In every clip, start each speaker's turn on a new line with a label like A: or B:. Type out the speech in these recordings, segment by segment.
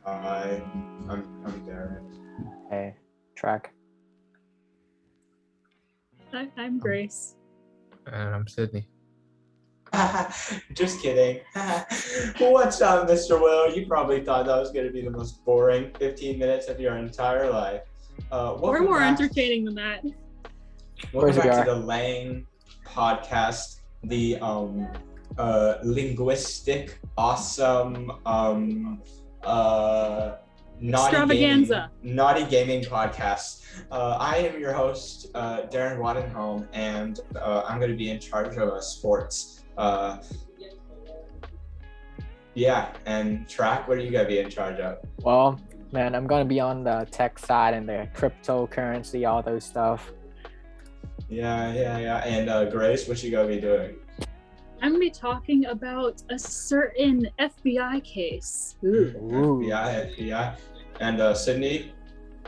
A: Hi, I'm Darren.
B: Hey, Trak.
C: I'm Grace.
D: And I'm Sidney.
A: Just kidding. What's up, Mr. Will? You probably thought that was going to be the most boring 15 minutes of your entire life.
C: We're more entertaining than that.
A: Welcome back to the Lang podcast, the linguistic, awesome,
C: extravaganza,
A: naughty gaming podcast. I am your host, Darren Wadenholm, and I'm going to be in charge of sports. And Trak, what are you going to be in charge of?
B: Well, man, I'm gonna be on the tech side and the cryptocurrency, all those stuff.
A: Yeah. And Grace, what you going to be doing?
C: I'm going to be talking about a certain FBI case.
B: Ooh.
A: FBI. And Sidney?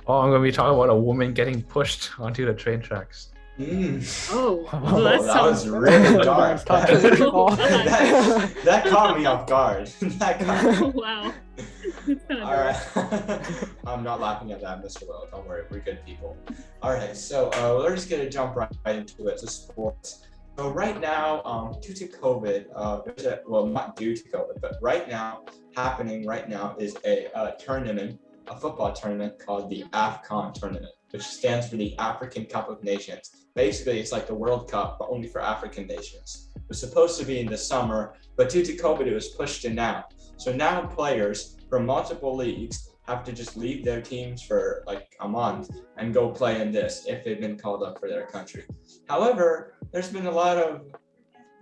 D: Oh, I'm going to be talking about a woman getting pushed onto the train tracks.
C: Oh,
A: that was really dark.
B: That
A: that caught me off guard.
C: Oh, wow. It's kind of
A: All right. I'm not laughing at that, Mr. Will. Don't worry, we're good people. All right, so we're just gonna jump right into it. To sports. So right now, due to COVID, not due to COVID, but happening right now is a tournament, a football tournament called the AFCON tournament, which stands for the African Cup of Nations. Basically, it's like the World Cup, but only for African nations. It was supposed to be in the summer, but due to COVID, it was pushed to now. So now players from multiple leagues have to just leave their teams for like a month and go play in this if they've been called up for their country. However, there's been a lot of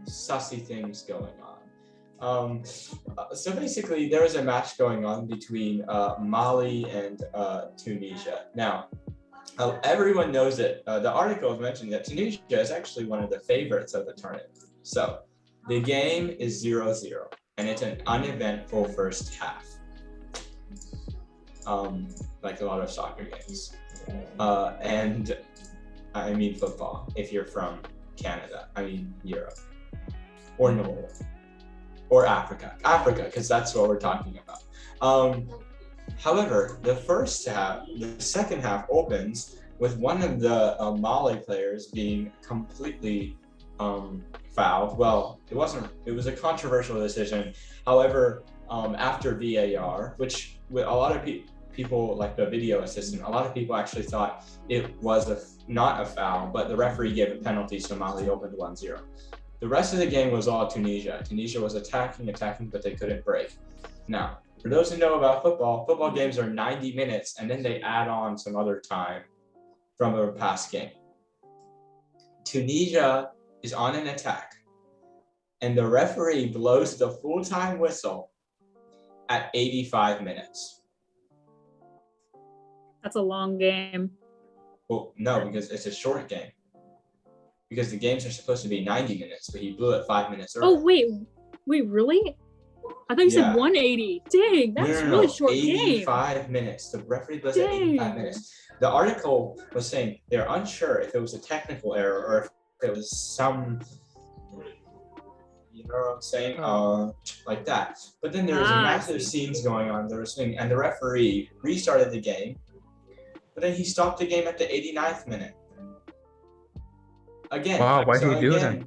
A: sussy things going on. So basically, there was a match going on between Mali and Tunisia. Now, everyone knows it. The article mentioned that Tunisia is actually one of the favorites of the tournament. So the game is 0-0, and it's an uneventful first half. Like a lot of soccer games. And I mean football, if you're from Canada. I mean Europe. Or Norway. Or Africa, because that's what we're talking about. However, the second half opens with one of the Mali players being completely fouled. Well, it was a controversial decision. However, after VAR, which with a lot of people like the video assistant, a lot of people actually thought it was not a foul, but the referee gave a penalty, so Mali opened 1-0. The rest of the game was all Tunisia. Tunisia was attacking, but they couldn't break. Now, for those who know about football games are 90 minutes, and then they add on some other time from a past game. Tunisia is on an attack, and the referee blows the full-time whistle at 85 minutes.
C: That's a long game.
A: Well, no, because it's a short game. Because the games are supposed to be 90 minutes, but he blew it 5 minutes early.
C: Oh, wait, really? I thought you said 180. Dang, that's really short
A: 85
C: game.
A: minutes. The referee blows it 85 minutes. The article was saying they're unsure if it was a technical error or if it was some, you know what I'm saying? Like that. But then there was massive scenes going on. And the referee restarted the game, but then he stopped the game at the 89th minute. Again,
D: wow, why did he do that?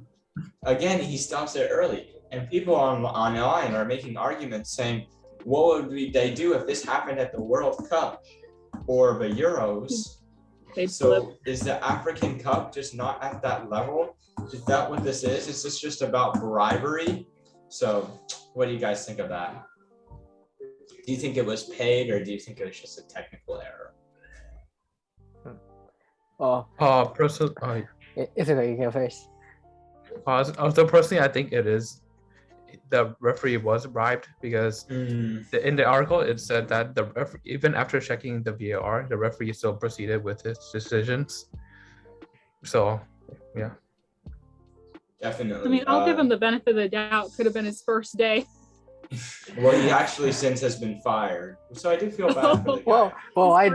A: Again, he stops it early. And people online are making arguments saying, what would they do if this happened at the World Cup or the Euros? Is the African Cup just not at that level? Is that what this is? Is this just about bribery? So what do you guys think of that? Do you think it was paid, or do you think it was just a technical error?
B: It's okay, you go first.
D: So personally, I think it is. The referee was bribed because in the article it said that even after checking the VAR, the referee still proceeded with his decisions. So, yeah.
A: Definitely.
C: I mean, I'll give him the benefit of the doubt. Could have been his first day.
A: Well, he actually since has been fired, so I do feel bad for the guy.
B: Well, I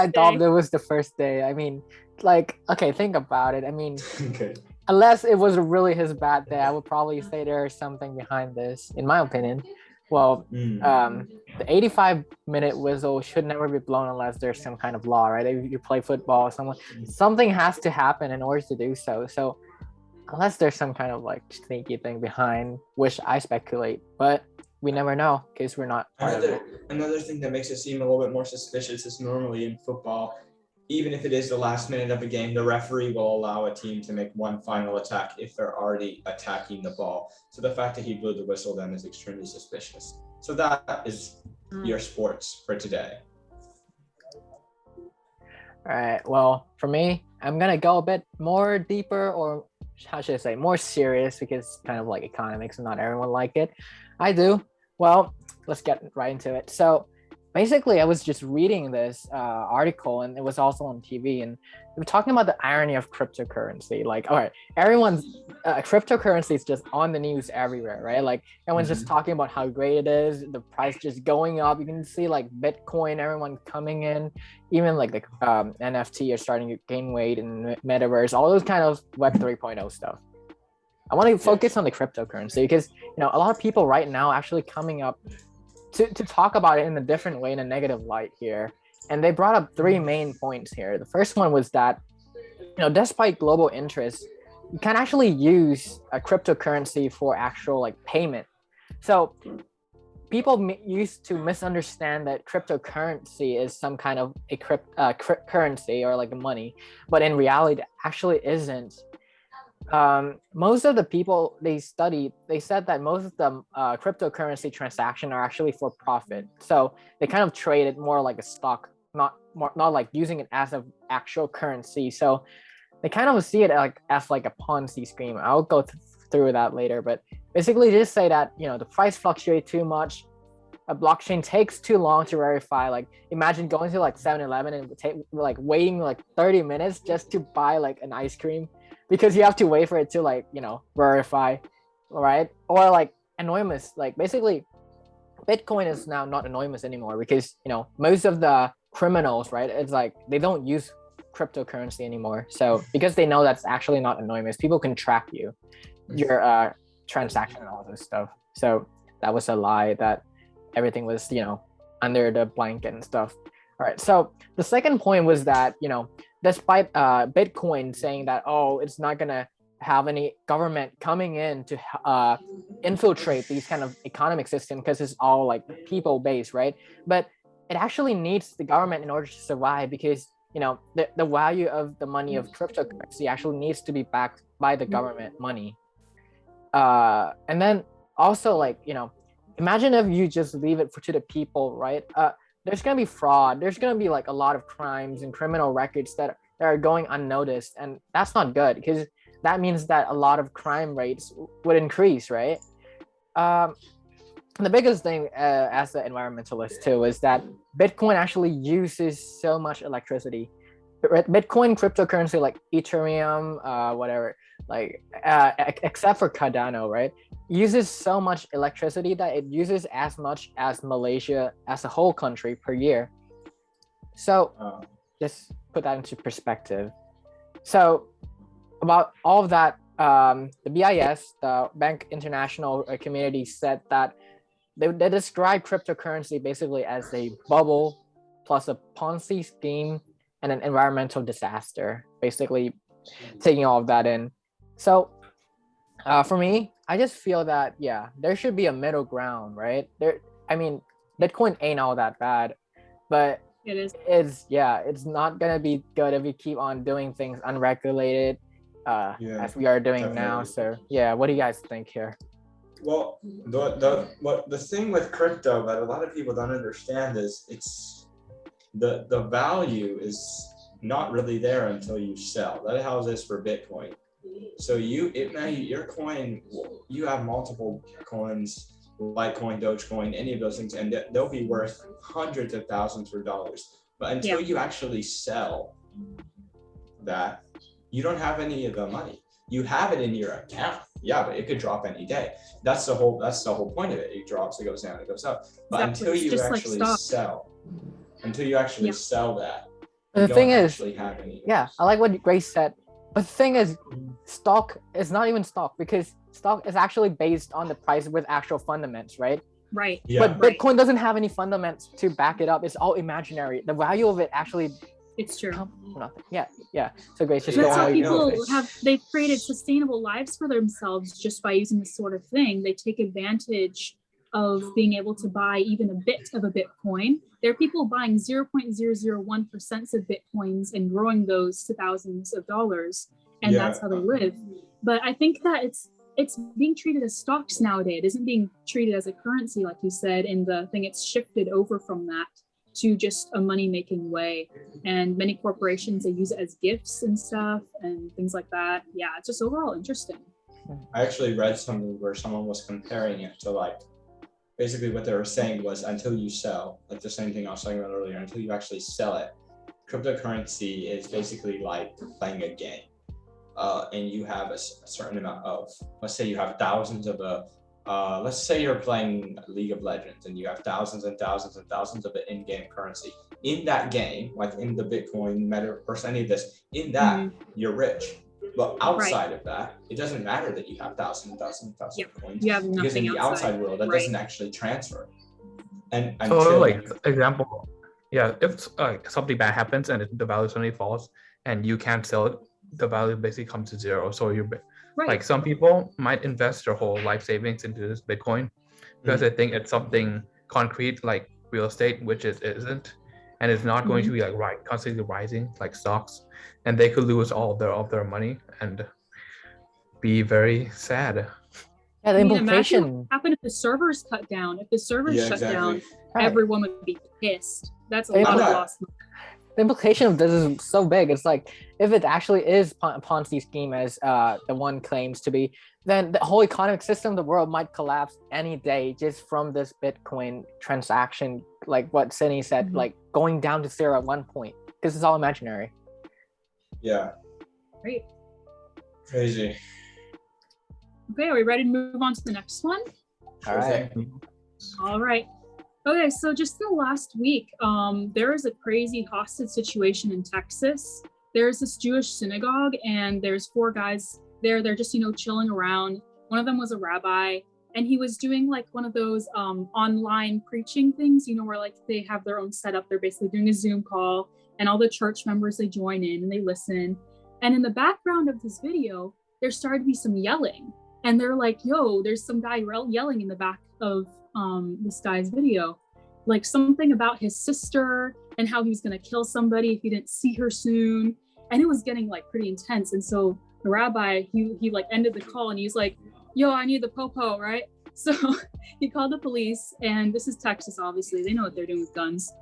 B: doubt it was the first day. I mean, like, okay, think about it. I mean,
A: Okay.
B: Unless it was really his bad day, I would probably say there is something behind this, in my opinion. Well,
A: Mm.
B: the 85-minute whistle should never be blown unless there's some kind of law, right? If you play football, something has to happen in order to do so. So unless there's some kind of like sneaky thing behind, which I speculate, but we never know because we're not part of it.
A: Another thing that makes it seem a little bit more suspicious is normally in football, even if it is the last minute of a game, the referee will allow a team to make one final attack if they're already attacking the ball. So the fact that he blew the whistle then is extremely suspicious. So that is your sports for today.
B: All right. Well, for me, I'm gonna go a bit more deeper, or how should I say, more serious, because it's kind of like economics and not everyone like it. I do. Well, let's get right into it. So basically, I was just reading this article, and it was also on TV, and they were talking about the irony of cryptocurrency. Like, all right, everyone's cryptocurrency is just on the news everywhere, right? Like, everyone's just talking about how great it is, the price just going up. You can see like Bitcoin, everyone coming in, even like the NFT are starting to gain weight in metaverse, all those kind of Web 3.0 stuff. I want to focus on the cryptocurrency because a lot of people right now actually coming up to talk about it in a different way, in a negative light here. And they brought up three main points here. The first one was that, despite global interest, you can actually use a cryptocurrency for actual like payment. So people used to misunderstand that cryptocurrency is some kind of a currency or like a money, but in reality, it actually isn't. Most of the people they studied, they said that most of the cryptocurrency transaction are actually for profit. So they kind of trade it more like a stock, not like using it as an actual currency. So they kind of see it as like a Ponzi scheme. I'll go through that later, but basically just say that the price fluctuates too much. A blockchain takes too long to verify. Like, imagine going to like 7-Eleven and waiting like 30 minutes just to buy like an ice cream, because you have to wait for it to verify, right? Or like anonymous, like basically Bitcoin is now not anonymous anymore, because most of the criminals, right, it's like they don't use cryptocurrency anymore. So because they know that's actually not anonymous, people can track your transaction and all this stuff. So that was a lie, that everything was under the blanket and stuff. All right, so the second point was that despite Bitcoin saying that, it's not gonna have any government coming in to infiltrate these kind of economic system, because it's all like people based, right? But it actually needs the government in order to survive, because the value of the money of cryptocurrency actually needs to be backed by the government money. And then also imagine if you just leave it to the people, right? There's going to be fraud. There's going to be like a lot of crimes and criminal records that are going unnoticed. And that's not good, because that means that a lot of crime rates would increase, right? The biggest thing as an environmentalist too is that Bitcoin actually uses so much electricity. Bitcoin, cryptocurrency like Ethereum, whatever, except for Cardano, right, uses so much electricity that it uses as much as Malaysia as a whole country per year. So just put that into perspective. So about all of that, the BIS, the Bank International Community, said that they describe cryptocurrency basically as a bubble plus a Ponzi scheme and an environmental disaster, basically taking all of that in. So for me, I just feel that, there should be a middle ground, right? Bitcoin ain't all that bad, but it's not gonna be good if we keep on doing things unregulated as we are doing definitely now. So what do you guys think here?
A: Well, the thing with crypto that a lot of people don't understand is it's the value is not really there until you sell. That's how it is for Bitcoin. So your coin, you have multiple coins, Litecoin, Dogecoin, any of those things, and they'll be worth hundreds of thousands of dollars. But until you actually sell that, you don't have any of the money. You have it in your account, but it could drop any day. That's the whole point of it. It drops, it goes down, it goes up. But until you actually sell that,
B: the thing is,
A: have any.
B: I like what Grace said. But the thing is, stock is not even stock, because stock is actually based on the price with actual fundamentals, right?
C: Right.
A: Yeah.
B: But Bitcoin doesn't have any fundamentals to back it up. It's all imaginary. The value of it actually
C: It's true.
B: nothing. Yeah. So Grace, just
A: Yeah,
B: go
C: That's
B: on.
C: how
A: I know.
C: people they've created sustainable lives for themselves just by using this sort of thing. They take advantage of being able to buy even a bit of a Bitcoin. There are people buying 0.001% of Bitcoins and growing those to thousands of dollars, and that's how they live. But I think that it's being treated as stocks nowadays. It isn't being treated as a currency, like you said, in the thing. It's shifted over from that to just a money-making way. And many corporations, they use it as gifts and stuff and things like that. Yeah, it's just overall interesting.
A: I actually read something where someone was comparing it to like, basically what they were saying was until you sell, like the same thing I was talking about earlier, until you actually sell it, cryptocurrency is basically like playing a game. And you have a certain amount of, let's say you have thousands of let's say you're playing League of Legends and you have thousands and thousands and thousands of the in-game currency. In that game, like in the Bitcoin, Metaverse, any of this, in that you're rich. But outside of that, it doesn't matter that you have thousands of coins.
C: You have nothing
A: because in the outside world, that
C: Right.
A: doesn't actually transfer. And
D: So
A: until,
D: like example, yeah, if something bad happens and the value suddenly falls and you can't sell it, the value basically comes to zero. So you're
C: Right.
D: like, some people might invest their whole life savings into this Bitcoin because they think it's something concrete like real estate, which it isn't, and it's not going to be like constantly rising like stocks, and they could lose all of their money and be very sad.
B: Yeah, the
C: I mean, imagine
B: implication.
C: what happened if the servers cut down. If the servers shut down,
B: Right.
C: everyone would be pissed. That's a
B: Yeah,
C: lot of
A: but-
C: lost money.
B: The implication of this is so big. It's like, if it actually is a Ponzi scheme as the one claims to be, then the whole economic system of the world might collapse any day just from this Bitcoin transaction. Like what Sidney said, like going down to zero at one point, because it's all imaginary.
A: Yeah.
C: Great.
A: Crazy.
C: Okay, are we ready to move on to the next one?
B: All right.
C: All right. Okay, so just in the last week, there is a crazy hostage situation in Texas. There's this Jewish synagogue, and there's 4 guys there. They're just, chilling around. One of them was a rabbi, and he was doing like one of those online preaching things, where like they have their own setup. They're basically doing a Zoom call, and all the church members, they join in and they listen. And in the background of this video, there started to be some yelling. And they're like, yo, there's some guy yelling in the back of this guy's video, like something about his sister and how he was going to kill somebody if he didn't see her soon. And it was getting like pretty intense. And so the rabbi, he like ended the call and he's like, yo, I need the popo, right? So he called the police, and this is Texas, obviously. They know what they're doing with guns.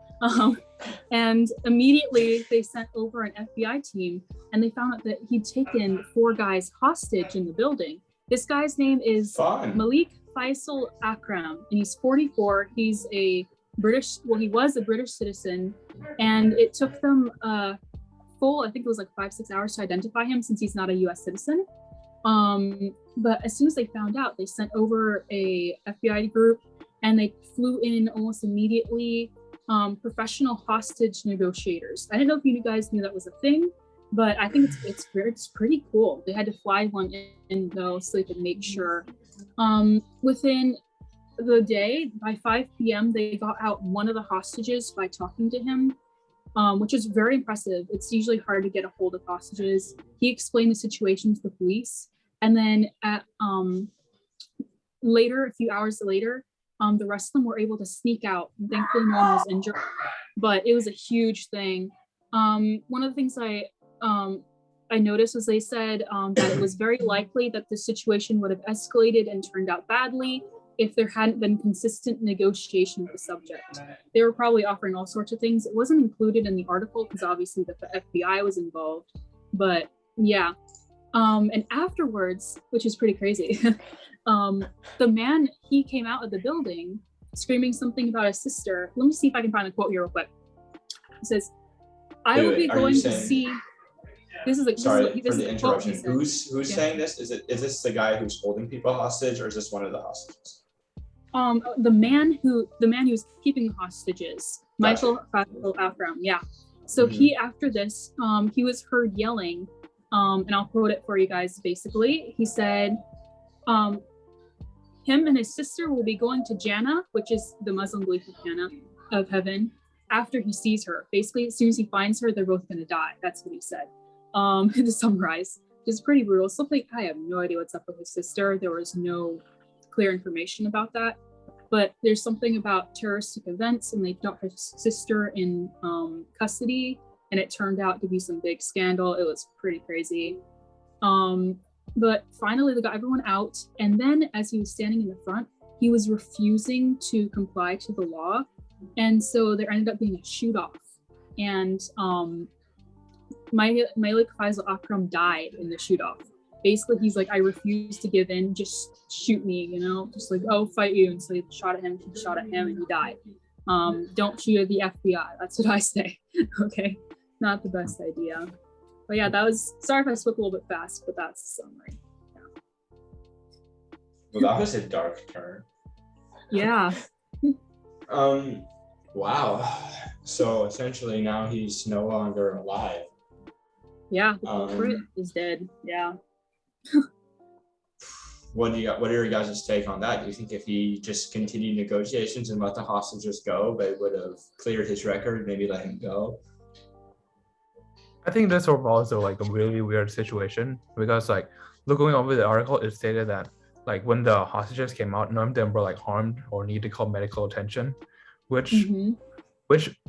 C: And immediately they sent over an FBI team, and they found out that he'd taken 4 guys hostage in the building. This guy's name is Malik Faisal Akram, and he's 44. He's a he was a British citizen, and it took them full, I think it was like 5-6 hours to identify him since he's not a US citizen. But as soon as they found out, they sent over a FBI group, and they flew in almost immediately professional hostage negotiators. I didn't know if you guys knew that was a thing, but I think it's pretty cool. They had to fly one in though, so they could make sure. Within the day, by 5 p.m., they got out one of the hostages by talking to him, which is very impressive. It's usually hard to get a hold of hostages. He explained the situation to the police, and then at later, a few hours later, the rest of them were able to sneak out. And thankfully, no one was injured, but it was a huge thing. One of the things I noticed was they said that it was very likely that the situation would have escalated and turned out badly if there hadn't been consistent negotiation with the subject. They were probably offering all sorts of things. It wasn't included in the article because obviously the FBI was involved, but yeah. And afterwards, which is pretty crazy, the man, he came out of the building screaming something about his sister. Let me see if I can find the quote here real quick. He says, I will be going to see. This is
A: Sorry for the interruption. Who's saying this? Is this the guy who's holding people hostage, or is this one of the hostages?
C: The man who was keeping the hostages, Michael Akram. Yeah. So he, after this, he was heard yelling, and I'll quote it for you guys. Basically, he said, him and his sister will be going to Jannah, which is the Muslim belief of Jannah, of heaven, after he sees her. Basically, as soon as he finds her, they're both going to die. That's what he said. To summarize, which is pretty brutal. Something I have no idea what's up with his sister. There was no clear information about that. But there's something about terroristic events, and they got his sister in custody, and it turned out to be some big scandal. It was pretty crazy. But finally, they got everyone out, and then as he was standing in the front, he was refusing to comply to the law, and so there ended up being a shoot-off. And Malik Faisal Akram died in the shoot-off. Basically, he's like, I refuse to give in, just shoot me, you know, just like, oh, fight you. And so he shot at him, and he died. Don't shoot at the FBI. That's what I say. Okay, not the best idea. But yeah, that was, sorry if I spoke a little bit fast, but that's the summary.
A: Well, that was a dark turn.
C: Yeah.
A: Wow. So essentially now he's no longer alive.
C: Yeah, the culprit is dead. Yeah.
A: What are your guys' take on that? Do you think if he just continued negotiations and let the hostages go, they would have cleared his record, maybe let him go?
D: I think this was also like a really weird situation because like looking over the article, it stated that like when the hostages came out, none of them were like harmed or need to call medical attention, which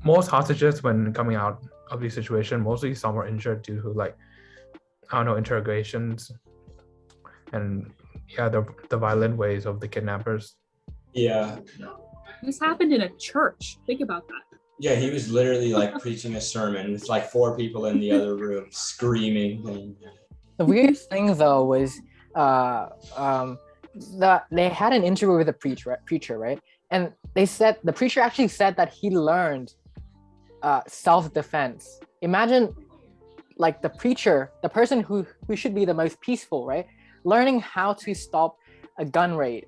D: most hostages when coming out of the situation, mostly some were injured due to like, I don't know, interrogations and yeah, the violent ways of the kidnappers.
A: Yeah.
C: This happened in a church. Think about that.
A: Yeah, he was literally like preaching a sermon with like 4 people in the other room screaming.
B: The weirdest thing though was that they had an interview with a preacher, right? And they said the preacher actually said that he learned self-defense. Imagine like the preacher, the person who should be the most peaceful, right? Learning how to stop a gun raid.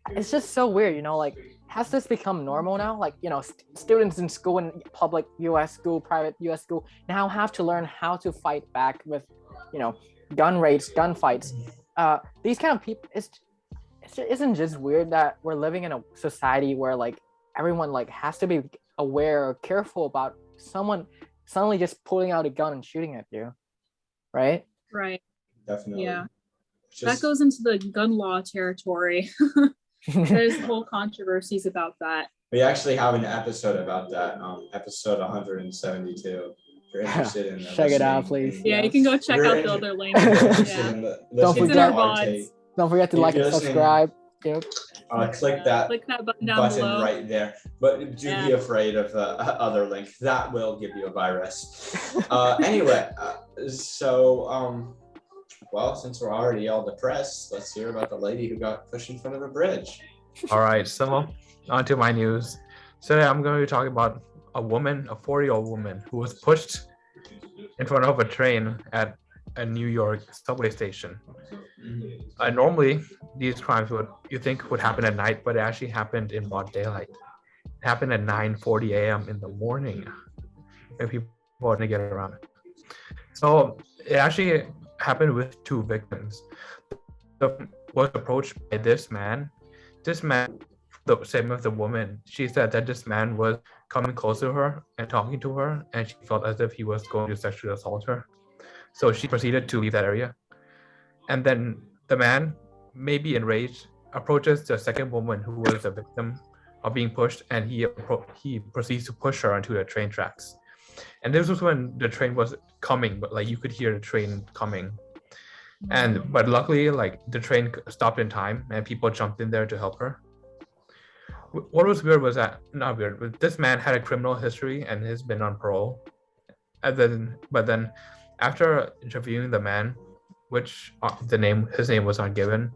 B: It's just so weird, you know, like has this become normal now? Like, you know, students in school, in public US school, private US school, now have to learn how to fight back with, you know, gun raids, gunfights. These kind of people, it isn't just weird that we're living in a society where like everyone like has to be aware or careful about someone suddenly just pulling out a gun and shooting at you, right?
C: Right.
A: Definitely.
C: Yeah. That goes into the gun law territory. There's whole controversies about that.
A: We actually have an episode about that, episode 172. If you're interested in
B: check it out, please.
C: Yeah, you can go check out the other link.
B: Yeah. Don't forget to like and subscribe. Yep.
A: Click that
C: button down below.
A: Right there. But do be afraid of the other link. That will give you a virus. Anyway, well, since we're already all depressed, let's hear about the lady who got pushed in front of a bridge.
D: All right, so on to my news. Today I'm going to be talking about a woman, a 40-year-old woman who was pushed in front of a train at a New York subway station. Normally, these crimes you think would happen at night, but it actually happened in broad daylight. It happened at 9:40 a.m. in the morning when people want to get around. So it actually happened with 2 victims. Was approached by this man. This man, the same with the woman, she said that this man was coming close to her and talking to her, and she felt as if he was going to sexually assault her. So she proceeded to leave that area. And then the man, maybe enraged, approaches the second woman who was the victim of being pushed, and he proceeds to push her onto the train tracks. And this was when the train was coming, but like you could hear the train coming. But luckily, like the train stopped in time and people jumped in there to help her. What was weird was that, not weird, but this man had a criminal history and has been on parole. But then after interviewing the man, which his name was not given,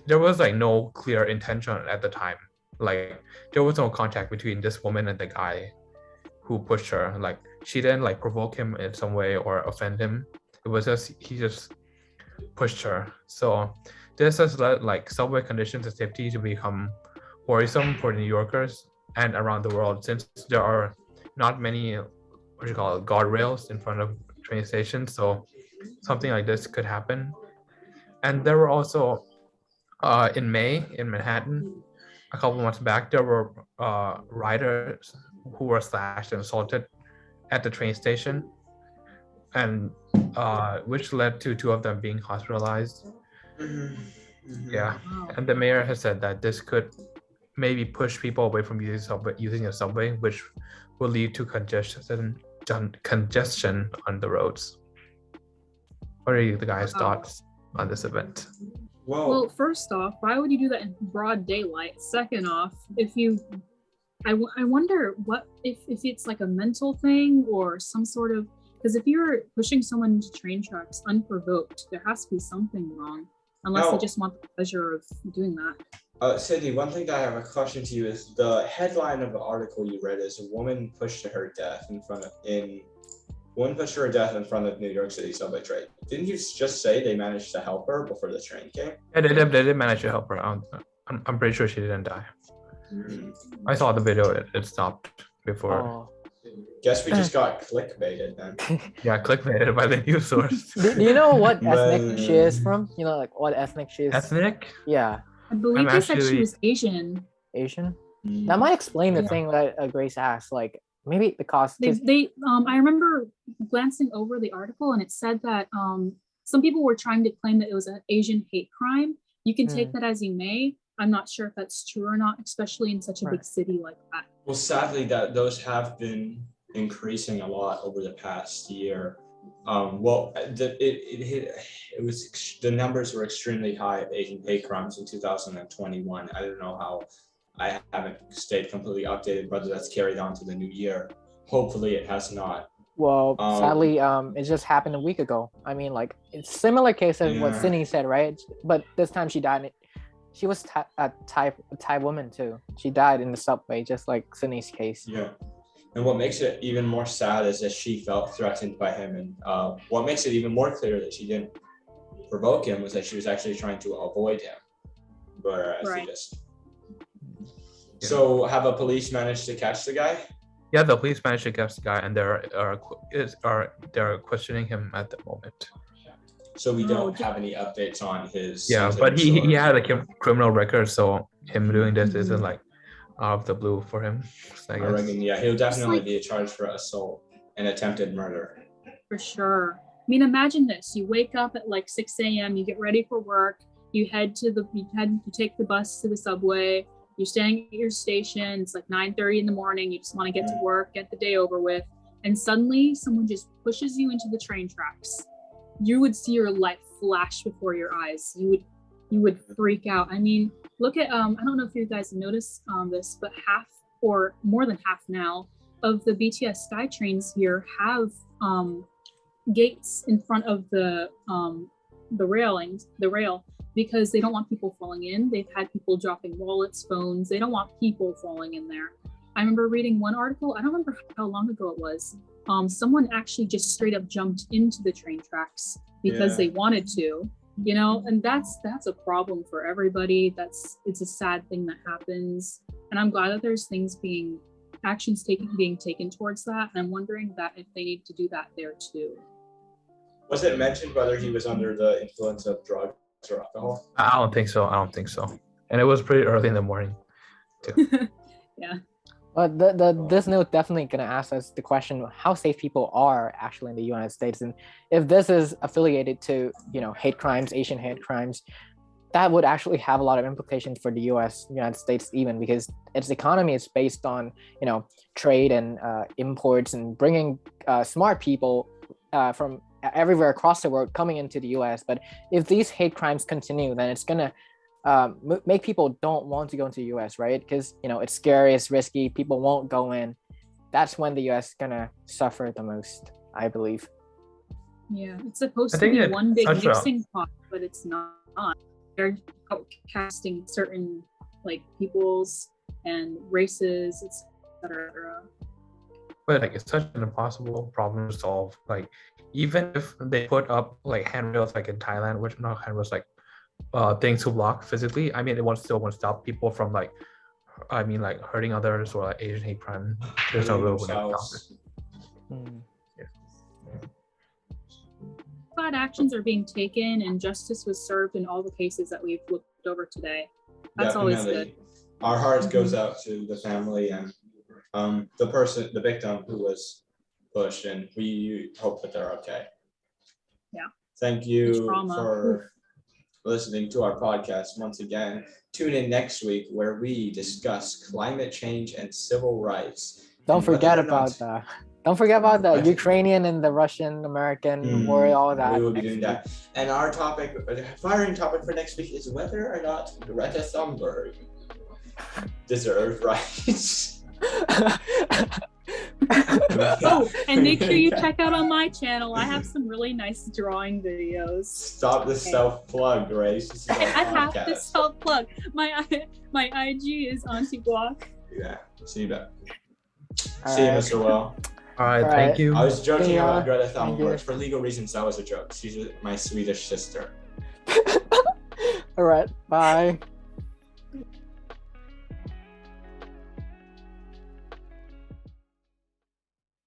D: there was like no clear intention at the time. Like there was no contact between this woman and the guy who pushed her. Like she didn't like provoke him in some way or offend him. It was just he just pushed her. So this has led like subway conditions and safety to become worrisome for New Yorkers and around the world, since there are not many guardrails in front of train stations. So something like this could happen. And there were also In May in Manhattan, a couple months back, there were riders who were slashed and assaulted at the train station, and which led to two of them being hospitalized. Yeah,
C: Wow.
D: and the mayor has said that this could maybe push people away from using a subway, which will lead to congestion on the roads. What are you guys' thoughts on this event?
C: Well, first off, why would you do that in broad daylight? Second off, I wonder what if it's like a mental thing or some sort of, because if you're pushing someone into train tracks unprovoked, there has to be something wrong, unless they just want the pleasure of doing that.
A: Sidney, one thing that I have a question to you is the headline of the article you read is a woman pushed to her death in front of New York City subway train. Didn't you just say they managed to help her before the train came?
D: Yeah, they did manage to help her. I'm pretty sure she didn't die. I saw the video. It stopped before.
B: Oh.
A: Guess we just got clickbaited then.
D: Yeah, clickbaited by the news source.
B: Do you know what ethnic she is from? You know, like what ethnic she is?
D: Ethnic?
B: Yeah.
C: I believe they said she was Asian.
B: Asian? That might explain the thing that Grace asked. Like maybe the cost.
C: I remember glancing over the article and it said that some people were trying to claim that it was an Asian hate crime. You can take that as you may. I'm not sure if that's true or not, especially in such a big city like that.
A: Well, sadly, those have been increasing a lot over the past year. The numbers were extremely high of Asian hate crimes in 2021. I don't know how. I haven't stayed completely updated whether that's carried on to the new year. Hopefully, it has not.
B: Well, sadly, it just happened a week ago. I mean, like it's similar case of what Sidney said, right? But this time she died. She was a Thai woman too. She died in the subway, just like Sidney's case.
A: Yeah. And what makes it even more sad is that she felt threatened by him. And what makes it even more clear that she didn't provoke him was that she was actually trying to avoid him. Whereas he just... So have the police managed to catch the guy?
D: Yeah, the police managed to catch the guy, and they're questioning him at the moment.
A: So we don't have any updates on his...
D: Yeah, but he had a criminal record, so him doing this isn't like out of the blue for him.
A: I reckon, he'll definitely be charged for assault and attempted murder.
C: For sure. I mean, imagine this. You wake up at like 6 a.m., you get ready for work, you take the bus to the subway, you're staying at your station, it's like 9:30 in the morning, you just want to get to work, get the day over with, and suddenly someone just pushes you into the train tracks. You would see your life flash before your eyes. You would freak out. I mean, look at I don't know if you guys noticed this, but half or more than half now of the BTS Sky trains here have gates in front of the rail, because they don't want people falling in. They've had people dropping wallets, phones. They don't want people falling in there. I remember reading one article, I don't remember how long ago it was. Someone actually just straight up jumped into the train tracks because they wanted to, and that's a problem for everybody. It's a sad thing that happens. And I'm glad that there's actions being taken towards that. And I'm wondering that if they need to do that there too.
A: Was it mentioned whether he was under the influence of drugs or alcohol?
D: I don't think so. And it was pretty early in the morning too.
C: Yeah.
B: But this note definitely gonna ask us the question: how safe people are actually in the United States, and if this is affiliated to hate crimes, Asian hate crimes, that would actually have a lot of implications for the United States, even because its economy is based on trade and imports and bringing smart people from everywhere across the world coming into the US. But if these hate crimes continue, then it's gonna make people don't want to go into the US, right? Because it's scary, it's risky, people won't go in. That's when the US is gonna suffer the most, I believe.
C: Yeah, it's supposed to be one big mixing pot, but it's not. They're outcasting certain peoples and races, etc.
D: But it's such an impossible problem to solve. Even if they put up handrails in Thailand, which not handrails things to block physically, I mean, it still won't stop people from hurting others or Asian hate crime. There's no real way to stop it.
C: Glad actions are being taken and justice was served in all the cases that we've looked flipped over today. That's always good.
A: Our hearts goes out to the family and the victim who was pushed, and we hope that they're okay.
C: Yeah.
A: Thank you for listening to our podcast once again. Tune in next week where we discuss climate change and civil rights.
B: Don't forget about the Ukrainian and the Russian American war, all that.
A: We will be doing that. And our firing topic for next week is whether or not Greta Thunberg deserves rights.
C: Oh, and make sure you check out on my channel. I have some really nice drawing videos. Stop
A: the self-plug, Grace.
C: I have to self-plug. My IG is Auntie Guac.
A: Yeah, see you back. See you, Mr. Well.
D: All right, thank you.
A: I was joking about Greta Thunberg. For legal reasons, that was a joke. She's my Swedish sister.
B: All right, bye.